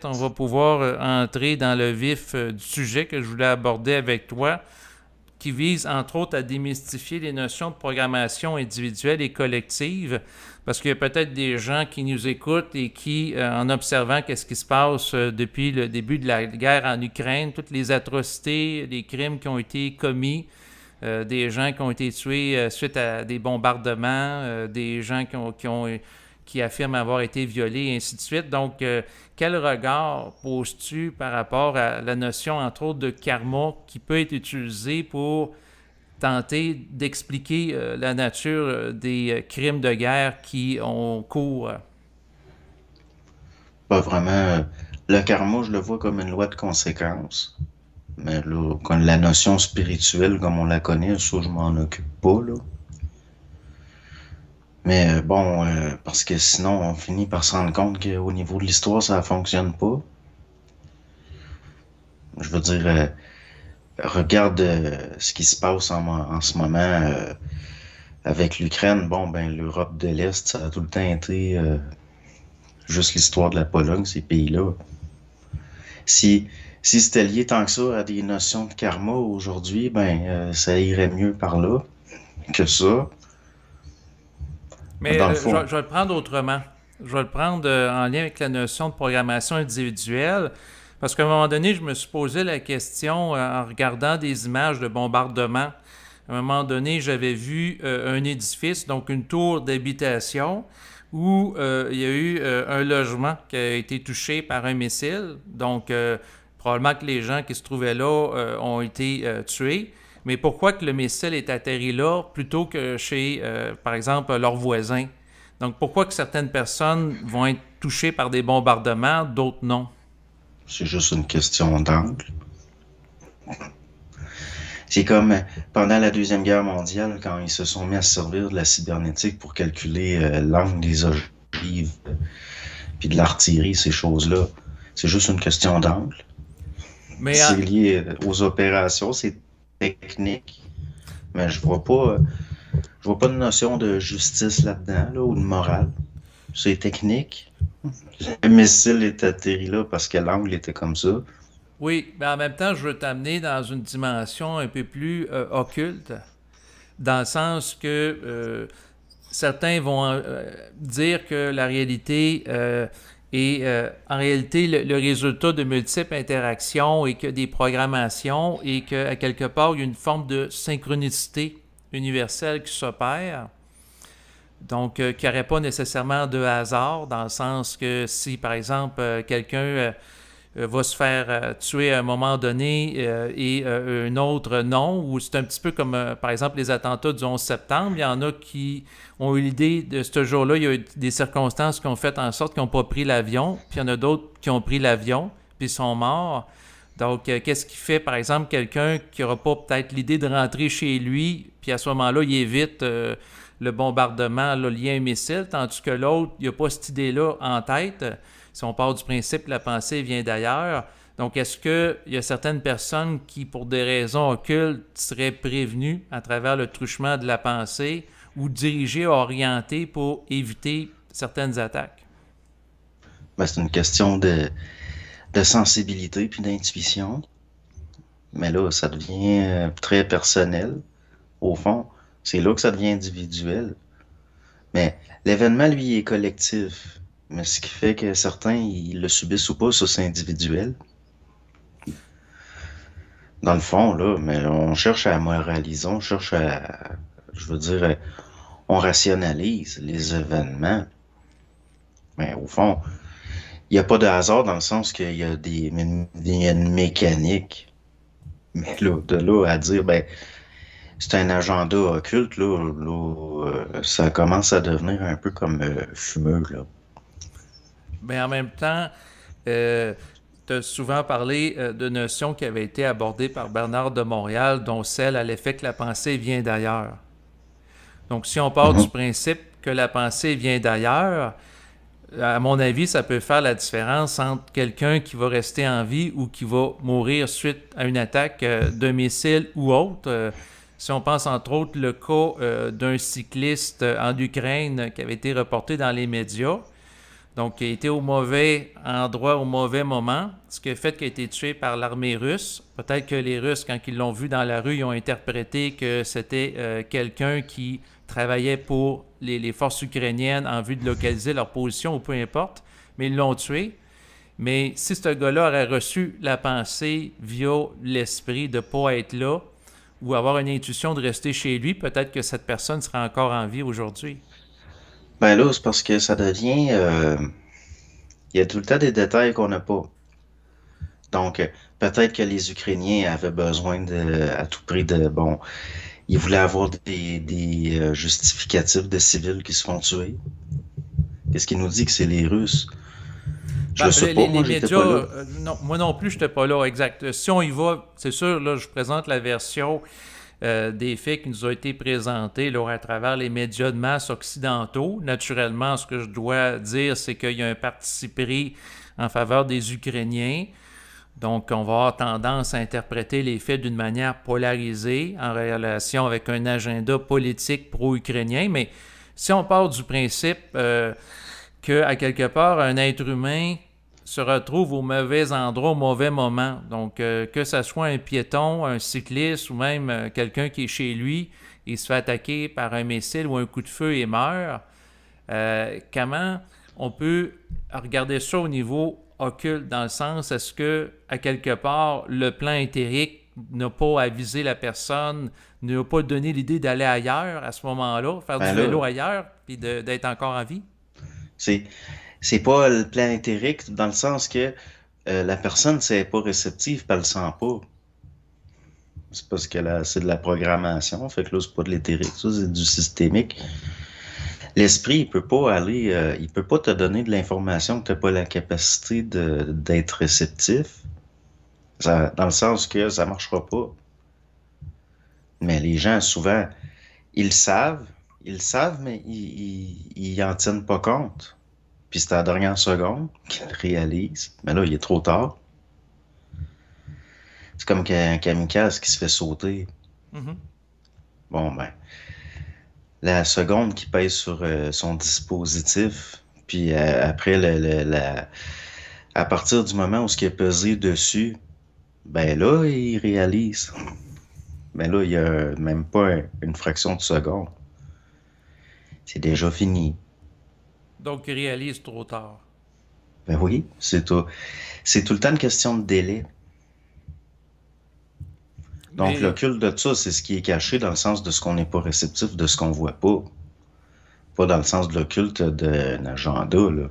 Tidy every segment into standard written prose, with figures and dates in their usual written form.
on va pouvoir entrer dans le vif du sujet que je voulais aborder avec toi, qui vise entre autres à démystifier les notions de programmation individuelle et collective, parce qu'il y a peut-être des gens qui nous écoutent et qui, en observant qu'est-ce qui se passe depuis le début de la guerre en Ukraine, toutes les atrocités, les crimes qui ont été commis, des gens qui ont été tués suite à des bombardements, des gens qui affirment avoir été violés, et ainsi de suite. Donc, quel regard poses-tu par rapport à la notion, entre autres, de karma qui peut être utilisée pour tenter d'expliquer la nature des crimes de guerre qui ont cours? Pas vraiment. Le karma, je le vois comme une loi de conséquence. Mais là, comme la notion spirituelle, comme on la connaît, ça, je m'en occupe pas, là. Mais bon, parce que sinon, on finit par se rendre compte qu'au niveau de l'histoire, ça fonctionne pas. Je veux dire, regarde ce qui se passe en ce moment avec l'Ukraine. Bon, ben, l'Europe de l'Est, ça a tout le temps été juste l'histoire de la Pologne, ces pays-là. Si, si c'était lié tant que ça à des notions de karma aujourd'hui, ben, ça irait mieux par là que ça. Mais Dans le fond, je vais le prendre autrement. Je vais le prendre en lien avec la notion de programmation individuelle. Parce qu'à un moment donné, je me suis posé la question en regardant des images de bombardement. À un moment donné, j'avais vu un édifice, donc une tour d'habitation, où il y a eu un logement qui a été touché par un missile. Donc, probablement que les gens qui se trouvaient là ont été tués. Mais pourquoi que le missile est atterri là plutôt que chez, par exemple, leurs voisins? Donc, pourquoi que certaines personnes vont être touchées par des bombardements, d'autres non? c'est juste une question d'angle. C'est comme pendant la Deuxième Guerre mondiale, quand ils se sont mis à se servir de la cybernétique pour calculer l'angle des ogives, puis de l'artillerie, ces choses-là. C'est juste une question d'angle. Mais C'est lié aux opérations, c'est technique, mais je vois pas de notion de justice là-dedans, là, ou de morale. C'est technique. Le missile est atterri là parce que l'angle était comme ça. oui, mais en même temps, je veux t'amener dans une dimension un peu plus occulte, dans le sens que certains vont dire que la réalité est en réalité le résultat de multiples interactions et que des programmations et qu'à quelque part, il y a une forme de synchronicité universelle qui s'opère. Donc, qu'il n'y aurait pas nécessairement de hasard, dans le sens que si, par exemple, quelqu'un va se faire tuer à un moment donné et un autre non, ou c'est un petit peu comme, par exemple, les attentats du 11 septembre. Il y en a qui ont eu l'idée de ce jour-là, il y a eu des circonstances qui ont fait en sorte qu'ils n'ont pas pris l'avion, puis il y en a d'autres qui ont pris l'avion, puis sont morts. Donc, qu'est-ce qui fait, par exemple, quelqu'un qui n'aura pas peut-être l'idée de rentrer chez lui, puis à ce moment-là, il évite le bombardement, là, lié à un missile, tandis que l'autre, il n'a pas cette idée-là en tête. Si on part du principe que la pensée vient d'ailleurs, donc est-ce qu'il y a certaines personnes qui, pour des raisons occultes, seraient prévenues à travers le truchement de la pensée ou dirigées, orientées pour éviter certaines attaques? Ben, c'est une question de sensibilité puis d'intuition. Mais là, ça devient très personnel. Au fond, c'est là que ça devient individuel. Mais l'événement, lui, est collectif. Mais ce qui fait que certains, ils le subissent ou pas, ça, c'est individuel. Dans le fond, là, mais on cherche à moraliser, on cherche à, je veux dire, on rationalise les événements. Mais au fond, il n'y a pas de hasard dans le sens qu'il y a il y a une mécanique. Mais là, de là à dire, ben, c'est un agenda occulte, ça commence à devenir un peu comme fumeux, là. Mais en même temps, euh, tu as souvent parlé de notions qui avaient été abordées par Bernard de Montréal, dont celle à l'effet que la pensée vient d'ailleurs. Donc, si on part du Mhm. principe que la pensée vient d'ailleurs, à mon avis, ça peut faire la différence entre quelqu'un qui va rester en vie ou qui va mourir suite à une attaque d'un missile ou autre. Si on pense entre autres le cas d'un cycliste en Ukraine qui avait été reporté dans les médias, Donc, il a été au mauvais endroit, au mauvais moment, ce qui a fait qu'il a été tué par l'armée russe. Peut-être que les Russes, quand ils l'ont vu dans la rue, ils ont interprété que c'était quelqu'un qui travaillait pour les forces ukrainiennes en vue de localiser leur position ou peu importe, mais ils l'ont tué. Mais si ce gars-là aurait reçu la pensée via l'esprit de ne pas être là ou avoir une intuition de rester chez lui, peut-être que cette personne serait encore en vie aujourd'hui. Ben là, c'est parce que ça devient... il y a tout le temps des détails qu'on n'a pas. Donc, peut-être que les Ukrainiens avaient besoin à tout prix bon, ils voulaient avoir des justificatifs de civils qui se font tuer. Qu'est-ce qui nous dit que c'est les Russes? Je le Ben, sais pas, les moi, j'étais médias, pas là. non, moi non plus, je n'étais pas là, exact. Si on y va, c'est sûr, là, je présente la version des faits qui nous ont été présentés là, à travers les médias de masse occidentaux. Naturellement, ce que je dois dire, c'est qu'il y a un parti pris en faveur des Ukrainiens. Donc, on va avoir tendance à interpréter les faits d'une manière polarisée en relation avec un agenda politique pro-ukrainien. Mais si on part du principe qu'à quelque part, un être humain se retrouve au mauvais endroit, au mauvais moment. Donc, que ce soit un piéton, un cycliste ou même quelqu'un qui est chez lui, il se fait attaquer par un missile ou un coup de feu et meurt. Comment on peut regarder ça au niveau occulte, dans le sens, est-ce que, à quelque part, le plan éthérique n'a pas avisé la personne, n'a pas donné l'idée d'aller ailleurs à ce moment-là, faire du Ben vélo là, ailleurs, puis d'être encore en vie? c'est, c'est pas le plan éthérique dans le sens que la personne, c'est pas réceptive, puis elle le sent pas. C'est parce que là, c'est de la programmation, fait que là, c'est pas de l'éthérique, ça, c'est du systémique. L'esprit, il peut pas aller, il peut pas te donner de l'information que t'as pas la capacité d'être réceptif. Dans le sens que ça marchera pas. Mais les gens, souvent, ils savent, mais ils en tiennent pas compte. Puis c'est à la dernière seconde qu'ils le réalisent. Mais là, il est trop tard. C'est comme qu'un kamikaze qui se fait sauter. Mhm. Bon, ben, la seconde qui pèse sur son dispositif, puis après, à partir du moment où ce qui est pesé dessus, ben là, il réalise. Ben là, il y a même pas une fraction de seconde. C'est déjà fini. Donc, il réalise trop tard. Ben oui, c'est tout le temps une question de délai. Donc, Mais l'occulte de ça, c'est ce qui est caché dans le sens de ce qu'on n'est pas réceptif, de ce qu'on voit pas. Pas dans le sens de l'occulte d'un agenda, là.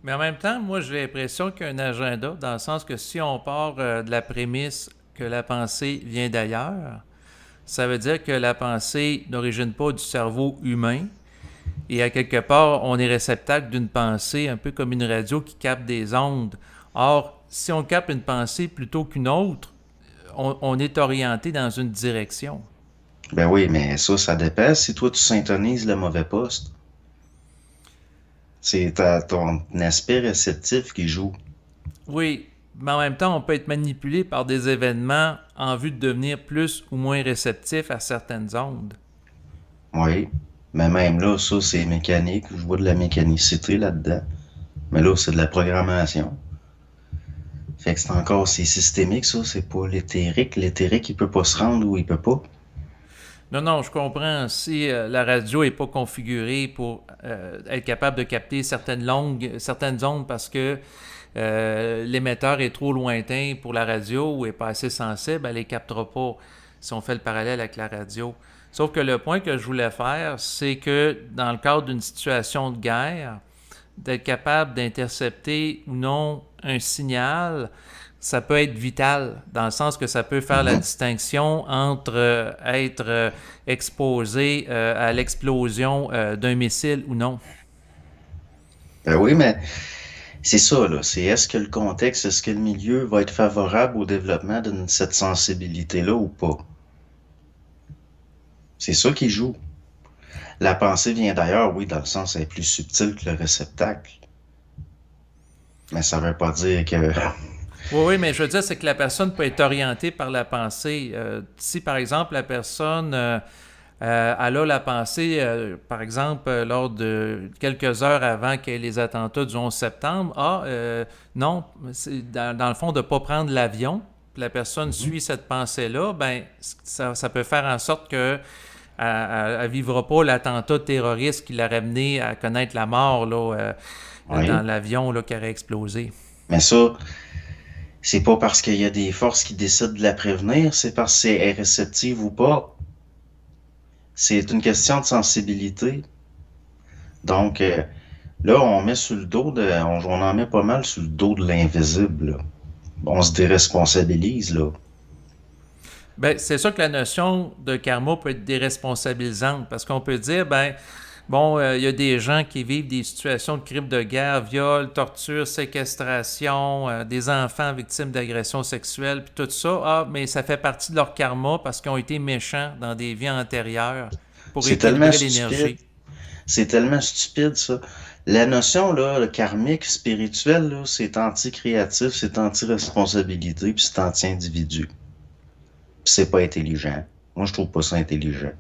Mais en même temps, moi, j'ai l'impression qu'il y a un agenda, dans le sens que si on part de la prémisse que la pensée vient d'ailleurs, ça veut dire que la pensée n'origine pas du cerveau humain, et à quelque part, on est réceptacle d'une pensée, un peu comme une radio qui capte des ondes. Or, si on capte une pensée plutôt qu'une autre, on est orienté dans une direction. Ben oui, mais ça dépend. Si toi, tu syntonises le mauvais poste, c'est ton aspect réceptif qui joue. Oui, mais en même temps, on peut être manipulé par des événements en vue de devenir plus ou moins réceptif à certaines ondes. Oui. Mais même là, ça, c'est mécanique. Je vois de la mécanicité là-dedans. Mais là, c'est de la programmation. Fait que c'est systémique, ça. C'est pas l'éthérique. L'éthérique, il peut pas se rendre où il peut pas. Non, non, je comprends. Si la radio n'est pas configurée pour être capable de capter certaines ondes parce que l'émetteur est trop lointain pour la radio ou est pas assez sensible, elle ne les captera pas si on fait le parallèle avec la radio. Sauf que le point que je voulais faire, c'est que dans le cadre d'une situation de guerre, d'être capable d'intercepter ou non un signal, ça peut être vital, dans le sens que ça peut faire la distinction entre être exposé à l'explosion d'un missile ou non. Ben oui, mais c'est ça, là. C'est est-ce que le contexte, est-ce que le milieu va être favorable au développement de cette sensibilité-là ou pas? C'est ça qui joue. La pensée vient d'ailleurs, oui, dans le sens, elle est plus subtile que le réceptacle. Mais ça veut pas dire que... Oui, oui, mais je veux dire, c'est que la personne peut être orientée par la pensée. Si, par exemple, la personne Elle a la pensée, par exemple, lors de quelques heures avant qu'il y ait les attentats du 11 septembre, non, c'est dans le fond, de ne pas prendre l'avion, puis la personne Mhm. suit cette pensée-là, ben ça peut faire en sorte que elle vivra pas l'attentat terroriste qui l'a ramené à connaître la mort là, dans Oui. l'avion là, qui aurait explosé. Mais ça, c'est pas parce qu'il y a des forces qui décident de la prévenir, c'est parce qu'elle est réceptive ou pas. C'est une question de sensibilité. Donc, là, on met sur le dos on en met pas mal sur le dos de l'invisible, là. On se déresponsabilise, là. Ben, c'est sûr que la notion de karma peut être déresponsabilisante parce qu'on peut dire, ben, bon, il y a des gens qui vivent des situations de crimes de guerre, viol, torture, séquestration, des enfants victimes d'agressions sexuelles, puis tout ça. Ah, mais ça fait partie de leur karma parce qu'ils ont été méchants dans des vies antérieures pour C'est tellement équilibrer stupide. l'énergie. C'est tellement stupide, ça. La notion, là, le karmique, spirituel, là, c'est anti-créatif, c'est anti-responsabilité, puis c'est anti-individu. Puis c'est pas intelligent. Moi, je trouve pas ça intelligent.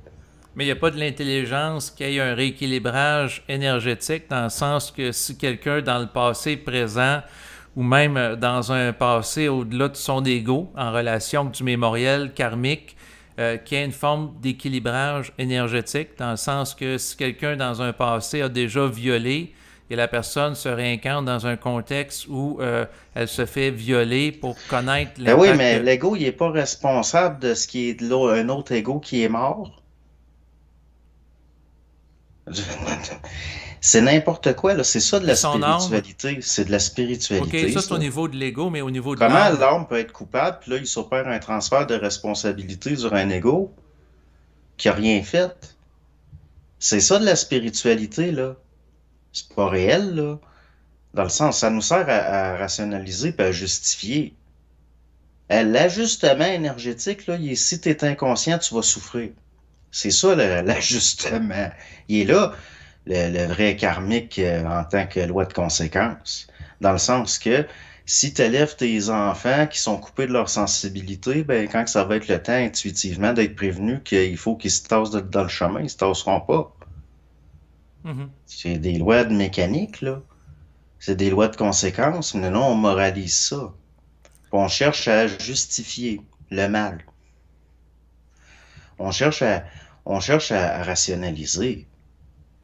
Mais il n'y a pas de l'intelligence qui ait un rééquilibrage énergétique dans le sens que si quelqu'un dans le passé présent ou même dans un passé au-delà de son ego, en relation avec du mémoriel karmique, qui a une forme d'équilibrage énergétique, dans le sens que si quelqu'un dans un passé a déjà violé et la personne se réincarne dans un contexte où elle se fait violer pour connaître Ben oui, l'impact mais que... l'ego, il est pas responsable de ce qui est là, un autre ego qui est mort. C'est n'importe quoi, là. C'est ça de Puis la son âme, spiritualité. C'est de la OK, spiritualité, ça c'est au ça. niveau de l'ego, mais au niveau de Comment l'âme, l'homme peut être coupable, puis là, il s'opère un transfert de responsabilité sur un ego qui a rien fait? C'est ça de la spiritualité, là. C'est pas réel, là. Dans le sens, ça nous sert à rationaliser puis à justifier. L'ajustement énergétique, là, si tu es inconscient, tu vas souffrir. C'est ça l'ajustement. Il est là, le vrai karmique en tant que loi de conséquence. Dans le sens que si tu élèves tes enfants qui sont coupés de leur sensibilité, ben quand ça va être le temps intuitivement d'être prévenu qu'il faut qu'ils se tassent dans le chemin, ils se tasseront pas. mhm. C'est des lois de mécanique, là. C'est des lois de conséquence, mais non, on moralise ça. On cherche à justifier le mal. On cherche à, on cherche à rationaliser.